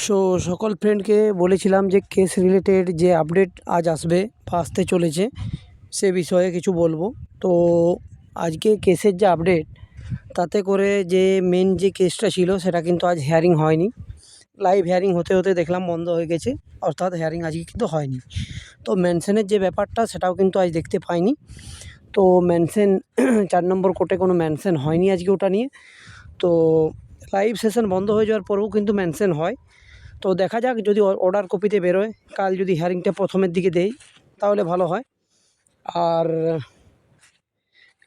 So সকল ফ্রেন্ডকে বলেছিলাম যে কেস রিলেটেড যে আপডেট আজ আসবে বা আসতে চলেছে সে বিষয়ে কিছু বলবো। তো আজকে কেসের যে আপডেট, তাতে করে যে মেন যে কেসটা ছিল সেটা কিন্তু আজ হিয়ারিং হয়নি। লাইভ হিয়ারিং হতে হতে দেখলাম বন্ধ হয়ে গেছে, অর্থাৎ হিয়ারিং আজকে কিন্তু হয়নি। তো মেনশনের যে ব্যাপারটা সেটাও কিন্তু আজ দেখতে পাইনি। তো মেনশন 4 নম্বর কোর্টে কোনো মেনশন হয়নি আজকে ওটা নিয়ে। তো লাইভ সেশন বন্ধ হয়ে যাওয়ার পরেও কিন্তু মেনশন হয়। তো দেখা যাক, যদি অর্ডার কপিতে বেরোয়, কাল যদি হিয়ারিংটা প্রথমের দিকে দেয় তাহলে ভালো হয়। আর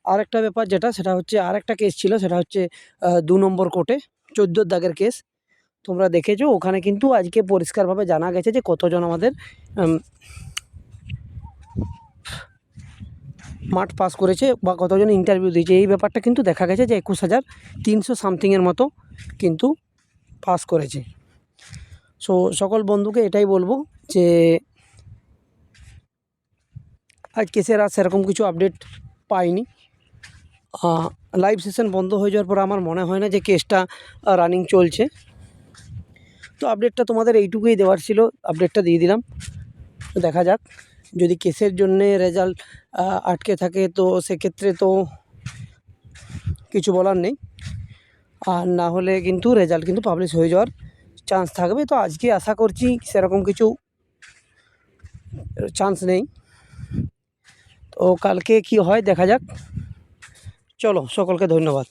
আরেকটা ব্যাপার যেটা, সেটা হচ্ছে আরেকটা কেস ছিল, সেটা হচ্ছে 2 নম্বর কোর্টে 14 দাগের কেস। তোমরা দেখেছো, ওখানে কিন্তু আজকে পরিষ্কারভাবে জানা গেছে যে কতজন আমাদের মাঠ পাস করেছে বা কতজন ইন্টারভিউ দিয়েছে। এই ব্যাপারটা কিন্তু দেখা গেছে যে 21,300 সামথিংয়ের মতো কিন্তু পাস করেছে। সো সকল বন্ধুকে এটাই বলবো যে আজ কেসের আর সেরকম কিছু আপডেট পাইনি। লাইভ সেশন বন্ধ হয়ে যাওয়ার পর আমার মনে হয় না যে কেসটা রানিং চলছে। তো আপডেটটা তোমাদের এইটুকুই দেওয়ার ছিল, আপডেটটা দিয়ে দিলাম। দেখা যাক, যদি কেসের জন্যে রেজাল্ট আটকে থাকে তো সেক্ষেত্রে তো কিছু বলার নেই, আর না হলে কিন্তু রেজাল্ট কিন্তু পাবলিশ হয়ে যাওয়ার চান্স থাকবে। তো আজকে আশা করছি সেরকম কিছু চান্স নেই। তো কালকে কি হয় দেখা যাক। চলো, সকলকে ধন্যবাদ।